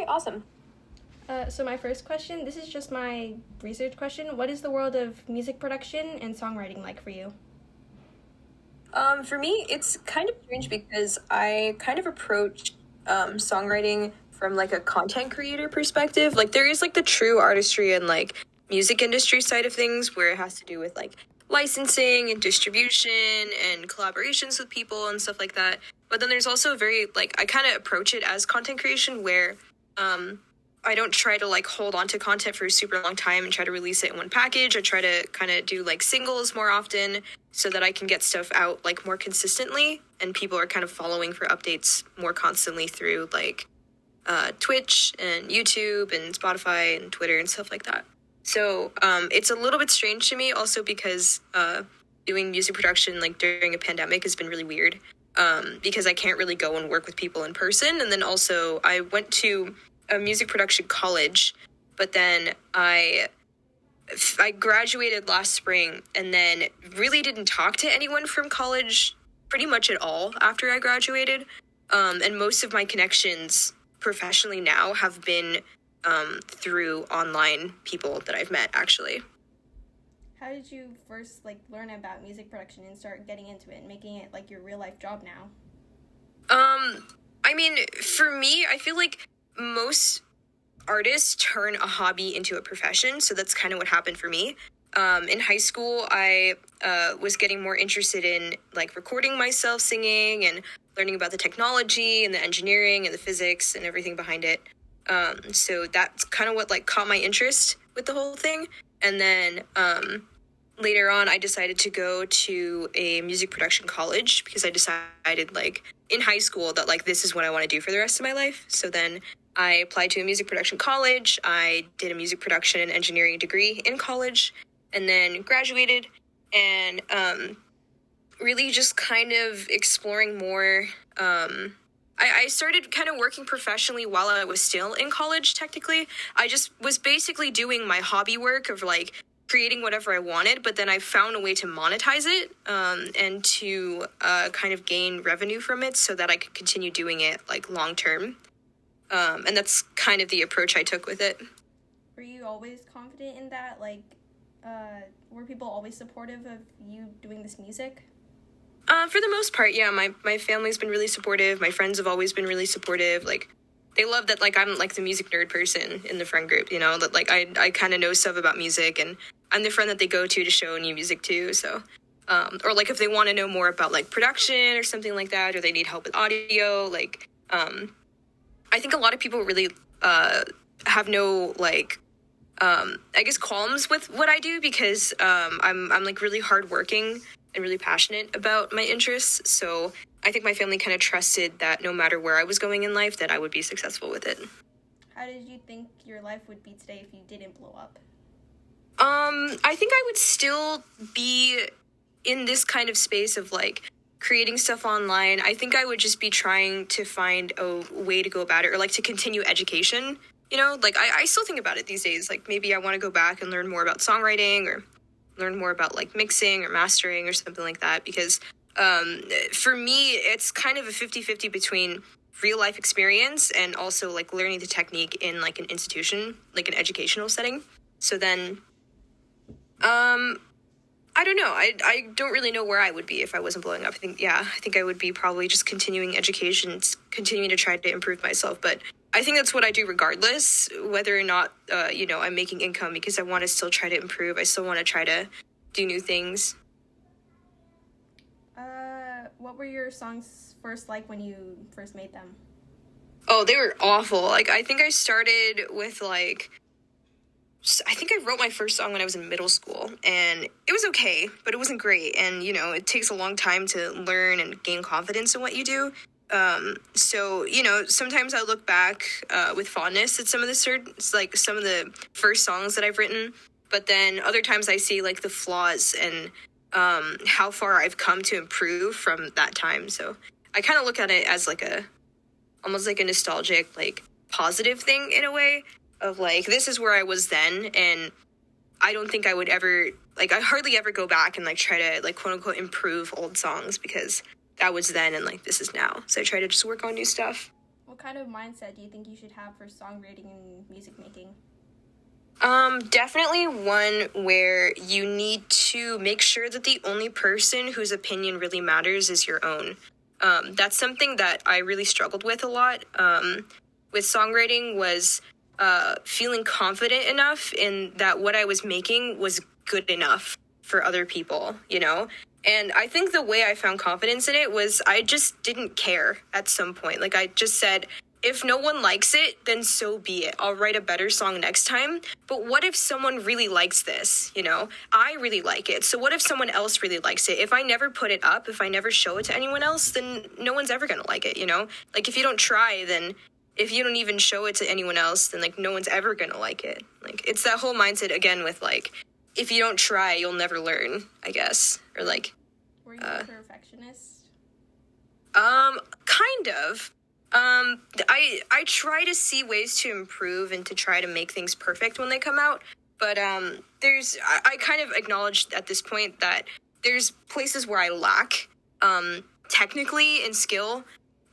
awesome. So my first question, this is just my research question. What is the world of music production and songwriting like for you? For me, it's kind of strange because I kind of approach songwriting from like a content creator perspective. Like there is like the true artistry and like music industry side of things where it has to do with like licensing and distribution and collaborations with people and stuff like that. But then there's also very like I kind of approach it as content creation where I don't try to like hold on to content for a super long time and try to release it in one package. I try to kind of do like singles more often so that I can get stuff out like more consistently and people are kind of following for updates more constantly through like Twitch and YouTube and Spotify and Twitter and stuff like that. So it's a little bit strange to me also because doing music production like during a pandemic has been really weird because I can't really go and work with people in person. And then also I went to a music production college, but then I graduated last spring and then really didn't talk to anyone from college pretty much at all after I graduated. And most of my connections professionally now have been through online people that I've met, actually. How did you first like learn about music production and start getting into it and making it like your real life job now? I mean, for me, I feel like most artists turn a hobby into a profession, so that's kind of what happened for me. In high school, I was getting more interested in like recording myself singing and learning about the technology and the engineering and the physics and everything behind it. So that's kind of what like caught my interest with the whole thing. And then later on, I decided to go to a music production college because I decided like in high school that like this is what I want to do for the rest of my life. So then I applied to a music production college. I did a music production and engineering degree in college and then graduated and really just kind of exploring more. I started kind of working professionally while I was still in college, technically. I just was basically doing my hobby work of like creating whatever I wanted, but then I found a way to monetize it and to kind of gain revenue from it so that I could continue doing it like long term. And that's kind of the approach I took with it. Were you always confident in that? Like, were people always supportive of you doing this music? For the most part, yeah, my family's been really supportive. My friends have always been really supportive. Like, they love that, like, I'm, like, the music nerd person in the friend group, you know? That, like, I kind of know stuff about music, and I'm the friend that they go to show new music to, so... or, like, if they want to know more about, like, production or something like that, or they need help with audio, like, I think a lot of people really have no, like... I guess qualms with what I do because I'm like really hardworking and really passionate about my interests. So I think my family kind of trusted that no matter where I was going in life, that I would be successful with it. How did you think your life would be today if you didn't blow up? I think I would still be in this kind of space of like creating stuff online. I think I would just be trying to find a way to go about it or like to continue education. You know, like, I still think about it these days. Like, maybe I want to go back and learn more about songwriting or learn more about, like, mixing or mastering or something like that. Because for me, it's kind of a 50-50 between real-life experience and also, like, learning the technique in, like, an institution, like, an educational setting. So then, I don't know. I don't really know where I would be if I wasn't blowing up. I think I would be probably just continuing education, continuing to try to improve myself. But I think that's what I do regardless, whether or not, I'm making income because I want to still try to improve. I still want to try to do new things. What were your songs first like when you first made them? Oh, they were awful. Like, I think I started with, like... I think I wrote my first song when I was in middle school, and it was okay, but it wasn't great. And, you know, it takes a long time to learn and gain confidence in what you do. So, you know, sometimes I look back with fondness at some of the first songs that I've written, but then other times I see, like, the flaws and how far I've come to improve from that time. So I kind of look at it as, like, almost like a nostalgic, like, positive thing in a way. Of like, this is where I was then, and I don't think I would ever, like, I hardly ever go back and like try to like quote unquote improve old songs because that was then and like this is now. So I try to just work on new stuff. What kind of mindset do you think you should have for songwriting and music making? Definitely one where you need to make sure that the only person whose opinion really matters is your own. That's something that I really struggled with a lot, with songwriting was, feeling confident enough in that what I was making was good enough for other people, you know? And I think the way I found confidence in it was I just didn't care at some point. Like, I just said, if no one likes it, then so be it. I'll write a better song next time. But what if someone really likes this? You know, I really like it. So what if someone else really likes it? If I never put it up, if I never show it to anyone else, then no one's ever going to like it, you know? Like, if you don't try, then if you don't even show it to anyone else, then like no one's ever going to like it. Like, it's that whole mindset again with like, if you don't try, you'll never learn, I guess. Or like, Were you a perfectionist? Kind of. I try to see ways to improve and to try to make things perfect when they come out. But I kind of acknowledge at this point that there's places where I lack technically in skill.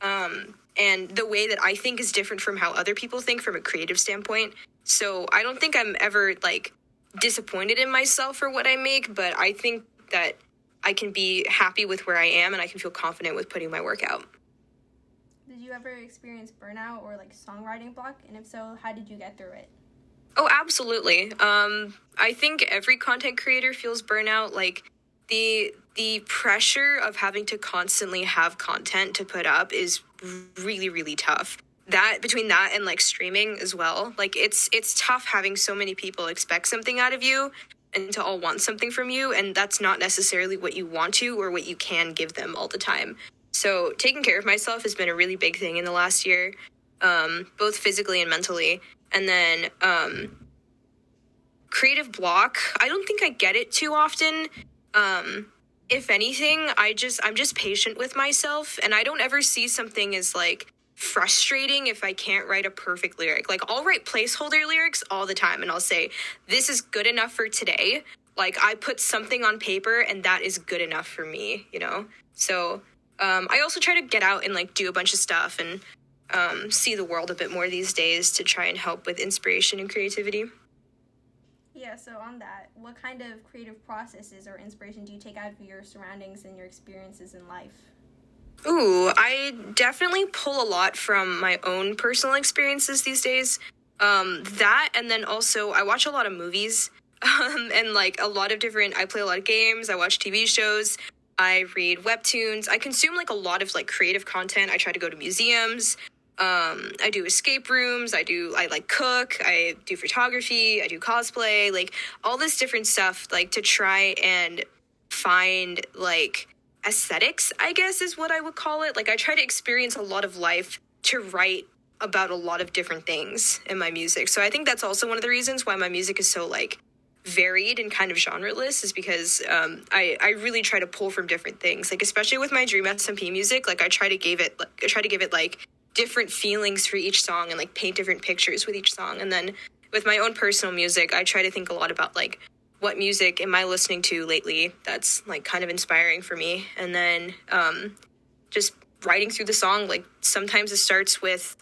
And the way that I think is different from how other people think from a creative standpoint. So I don't think I'm ever like disappointed in myself for what I make, but I think that I can be happy with where I am and I can feel confident with putting my work out. Did you ever experience burnout or like songwriting block? And if so, how did you get through it? Oh, absolutely. I think every content creator feels burnout. Like the pressure of having to constantly have content to put up is really, really tough. That between that and like streaming as well, like it's tough having so many people expect something out of you and to all want something from you, and that's not necessarily what you want to or what you can give them all the time. So taking care of myself has been a really big thing in the last year, both physically and mentally. And then creative block, I don't think I get it too often. If anything, I'm just patient with myself, and I don't ever see something as like frustrating if I can't write a perfect lyric. Like, I'll write placeholder lyrics all the time and I'll say, this is good enough for today. Like, I put something on paper and that is good enough for me, you know? So I also try to get out and like do a bunch of stuff and see the world a bit more these days to try and help with inspiration and creativity. Yeah, so on that, what kind of creative processes or inspiration do you take out of your surroundings and your experiences in life? Ooh, I definitely pull a lot from my own personal experiences these days. That, and then also I watch a lot of movies, and like a lot of different, I play a lot of games, I watch TV shows, I read webtoons, I consume like a lot of like creative content. I try to go to museums, I do escape rooms, I like cook, I do photography, I do cosplay, like all this different stuff, like to try and find like aesthetics, I guess is what I would call it. Like I try to experience a lot of life to write about a lot of different things in my music. So I think that's also one of the reasons why my music is so like varied and kind of genreless, is because I really try to pull from different things. Like especially with my Dream SMP music, like I try to give it like different feelings for each song and like paint different pictures with each song. And then with my own personal music, I try to think a lot about like what music am I listening to lately that's like kind of inspiring for me, and then just writing through the song. Like sometimes it starts with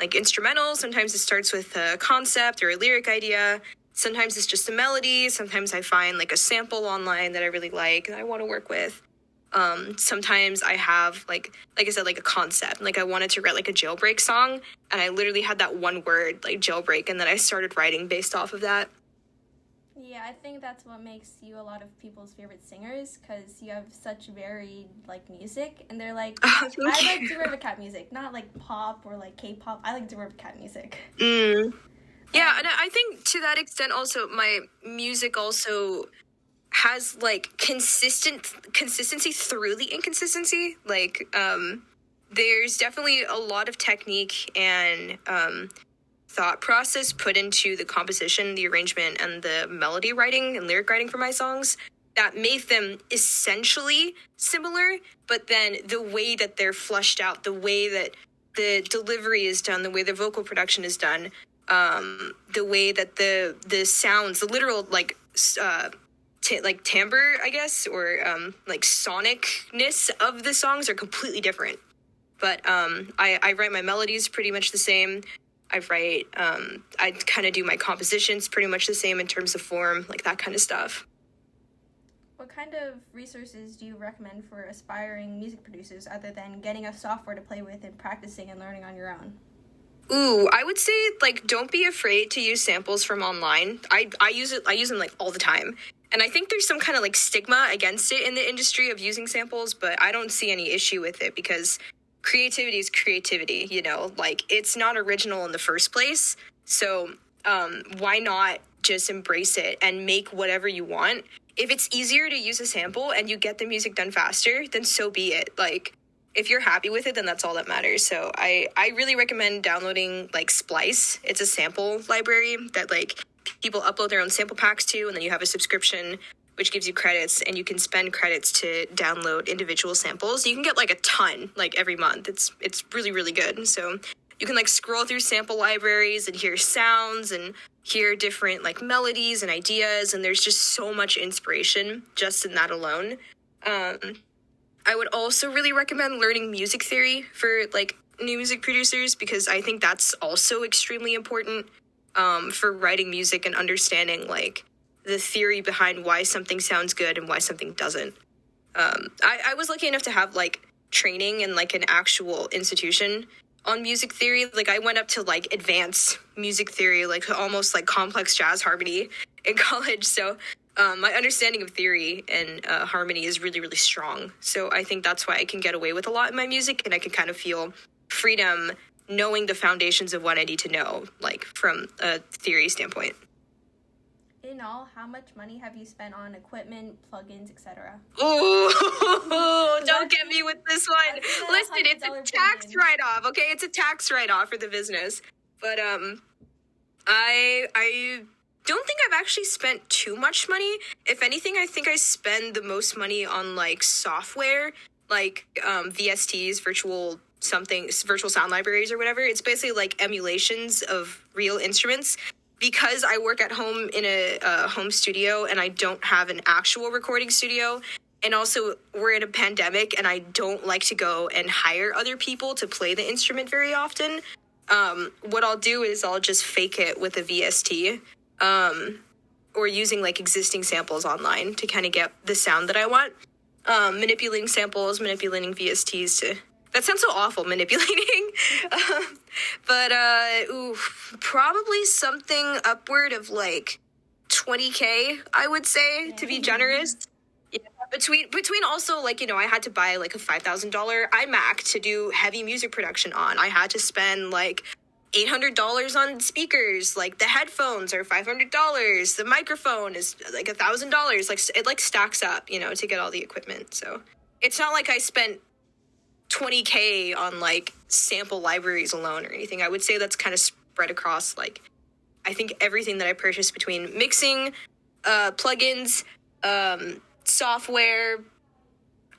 like instrumental, sometimes it starts with a concept or a lyric idea, sometimes it's just a melody, sometimes I find like a sample online that I really like that I want to work with. Sometimes I have like I said, like a concept, like I wanted to write like a jailbreak song, and I literally had that one word like jailbreak, and then I started writing based off of that. Yeah, I think that's what makes you a lot of people's favorite singers, because you have such varied like music, and they're like, I like Derivakat music, not like pop or like K-pop. I like Derivakat music. Yeah, and I think to that extent also my music also has like consistency through the inconsistency. Like there's definitely a lot of technique and thought process put into the composition, the arrangement, and the melody writing and lyric writing for my songs that make them essentially similar, but then the way that they're fleshed out, the way that the delivery is done, the way the vocal production is done, the way that the sounds, the literal like timbre, I guess, or like sonicness of the songs are completely different. But I write my melodies pretty much the same. I kind of do my compositions pretty much the same in terms of form, like that kind of stuff. What kind of resources do you recommend for aspiring music producers other than getting a software to play with and practicing and learning on your own? Ooh, I would say, like, don't be afraid to use samples from online. I use them, like, all the time. And I think there's some kind of, like, stigma against it in the industry of using samples, but I don't see any issue with it because creativity is creativity, you know? Like, it's not original in the first place, so why not just embrace it and make whatever you want? If it's easier to use a sample and you get the music done faster, then so be it. Like, if you're happy with it, then that's all that matters. So I really recommend downloading, like, Splice. It's a sample library that, like, people upload their own sample packs to, and then you have a subscription, which gives you credits, and you can spend credits to download individual samples. You can get, like, a ton, like, every month. It's really, really good. So you can, like, scroll through sample libraries and hear sounds and hear different, like, melodies and ideas, and there's just so much inspiration just in that alone. I would also really recommend learning music theory for, like, new music producers, because I think that's also extremely important for writing music and understanding, like, the theory behind why something sounds good and why something doesn't. I was lucky enough to have, like, training in, like, an actual institution on music theory. Like, I went up to, like, advanced music theory, like, almost, like, complex jazz harmony in college, so my understanding of theory and harmony is really, really strong. So I think that's why I can get away with a lot in my music, and I can kind of feel freedom knowing the foundations of what I need to know, like, from a theory standpoint. In all, how much money have you spent on equipment, plugins, etc.? Oh, don't get me with this one. Listen, it's a tax write-off, okay? It's a tax write-off for the business. But I don't think I've actually spent too much money. If anything, I think I spend the most money on, like, software, like VSTs, virtual sound libraries or whatever. It's basically like emulations of real instruments. Because I work at home in a home studio and I don't have an actual recording studio, and also we're in a pandemic and I don't like to go and hire other people to play the instrument very often, what I'll do is I'll just fake it with a VST, or using, like, existing samples online to kind of get the sound that I want. Manipulating samples, manipulating VSTs to... That sounds so awful, manipulating. But probably something upward of, like, 20K, I would say, to be generous. Yeah, between also, like, you know, I had to buy, like, a $5,000 iMac to do heavy music production on. I had to spend, like, $800 on speakers. Like, the headphones are $500. The microphone is, like, $1,000. Like, it, like, stacks up, you know, to get all the equipment. So it's not like I spent $20K on, like, sample libraries alone or anything. I would say that's kind of spread across, like, I think everything that I purchased between mixing, plugins, software,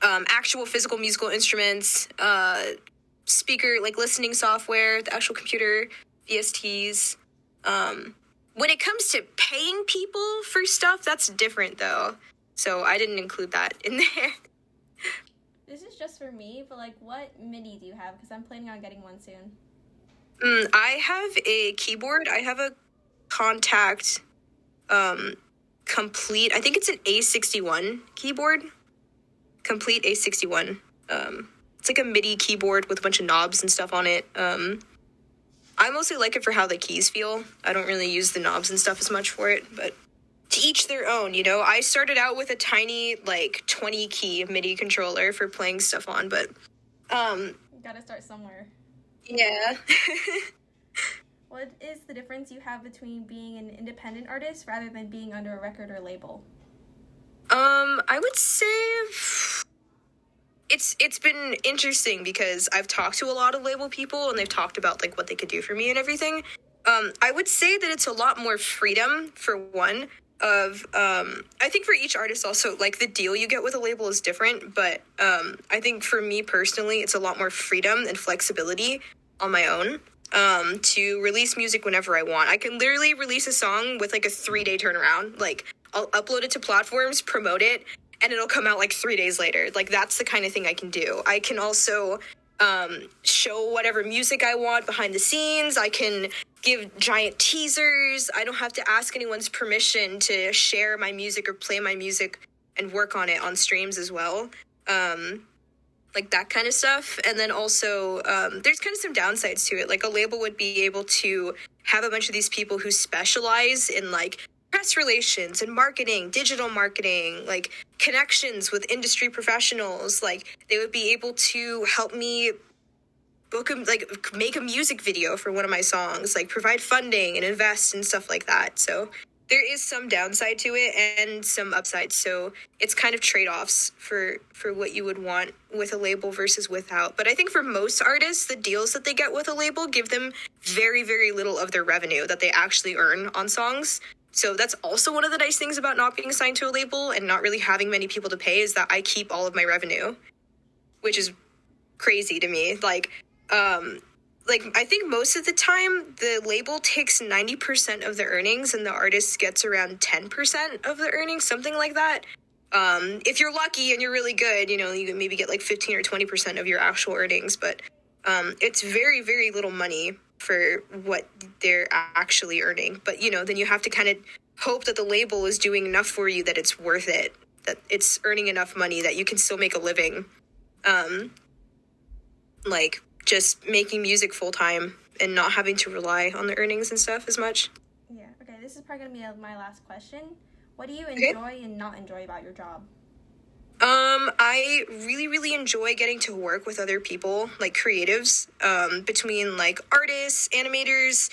actual physical musical instruments, speaker, like, listening software, the actual computer, VSTs. When it comes to paying people for stuff, that's different, though. So I didn't include that in there. This is just for me, but, like, what MIDI do you have? Because I'm planning on getting one soon. I have a keyboard. I have a Contact Complete. I think it's an A61 keyboard. Complete A61. It's like a MIDI keyboard with a bunch of knobs and stuff on it. I mostly like it for how the keys feel. I don't really use the knobs and stuff as much for it, but to each their own, you know? I started out with a tiny, like, 20-key MIDI controller for playing stuff on, but, You gotta start somewhere. Yeah. What is the difference you have between being an independent artist rather than being under a record or label? I would say it's been interesting because I've talked to a lot of label people and they've talked about, like, what they could do for me and everything. I would say that it's a lot more freedom, for one, I think for each artist also, like, the deal you get with a label is different, but I think for me personally, it's a lot more freedom and flexibility on my own to release music whenever I want. I can literally release a song with, like, a 3-day turnaround. Like, I'll upload it to platforms, promote it, and it'll come out, like, 3 days later. Like, that's the kind of thing I can do. I can also show whatever music I want behind the scenes. I can give giant teasers. I don't have to ask anyone's permission to share my music or play my music and work on it on streams as well. Like that kind of stuff. And then also, there's kind of some downsides to it. Like a label would be able to have a bunch of these people who specialize in like press relations and marketing, digital marketing, like connections with industry professionals. Like they would be able to help me make a music video for one of my songs, like provide funding and invest and stuff like that. So there is some downside to it and some upside. So it's kind of trade-offs for what you would want with a label versus without. But I think for most artists, the deals that they get with a label give them very, very little of their revenue that they actually earn on songs. So that's also one of the nice things about not being signed to a label and not really having many people to pay, is that I keep all of my revenue, which is crazy to me. I think most of the time the label takes 90% of the earnings and the artist gets around 10% of the earnings, something like that. If you're lucky and you're really good, you can maybe get like 15 or 20% of your actual earnings, but it's very, very little money for what they're actually earning. But, then you have to kind of hope that the label is doing enough for you that it's worth it, that it's earning enough money that you can still make a living. Just making music full-time and not having to rely on the earnings and stuff as much. Yeah, okay, this is probably going to be my last question. What do you enjoy and not enjoy about your job? I really, really enjoy getting to work with other people, like creatives, between like artists, animators,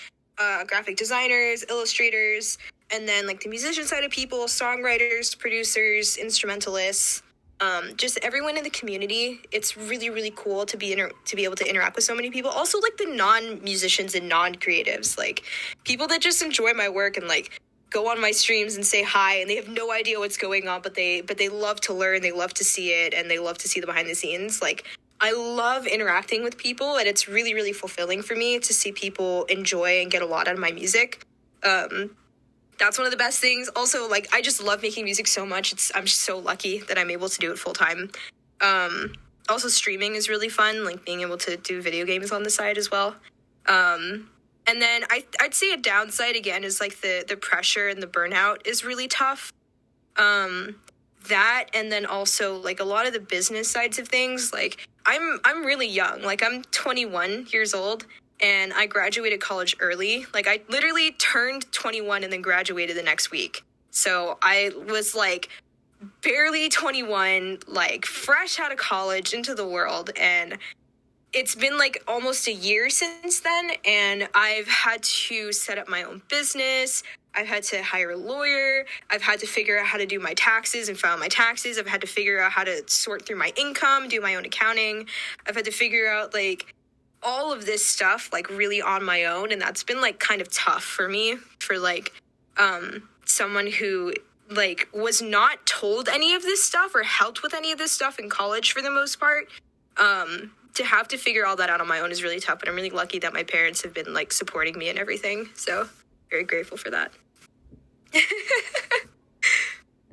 graphic designers, illustrators, and then like the musician side of people, songwriters, producers, instrumentalists. Just everyone in the community. It's really, really cool to be able to interact with so many people. Also, like the non-musicians and non-creatives, like people that just enjoy my work and like go on my streams and say hi, and they have no idea what's going on, but they love to learn, they love to see it, and they love to see the behind the scenes. Like I love interacting with people, and it's really, really fulfilling for me to see people enjoy and get a lot out of my music. That's one of the best things. Also, like, I just love making music so much. I'm so lucky that I'm able to do it full time. Also, streaming is really fun, like being able to do video games on the side as well. And then I'd say a downside again is like the pressure and the burnout is really tough. That, and then also like a lot of the business sides of things. Like I'm really young. Like I'm 21 years old. And I graduated college early. Like I literally turned 21 and then graduated the next week. So I was like barely 21, like fresh out of college into the world. And it's been like almost a year since then. And I've had to set up my own business. I've had to hire a lawyer. I've had to figure out how to do my taxes and file my taxes. I've had to figure out how to sort through my income, do my own accounting. I've had to figure out like all of this stuff like really on my own, and that's been like kind of tough for me, for like someone who like was not told any of this stuff or helped with any of this stuff in college for the most part. To have to figure all that out on my own is really tough, but I'm really lucky that my parents have been like supporting me and everything, so very grateful for that.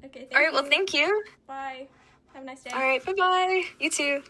Okay, all right, well, thank you. Bye, have a nice day. All right, bye-bye. You too.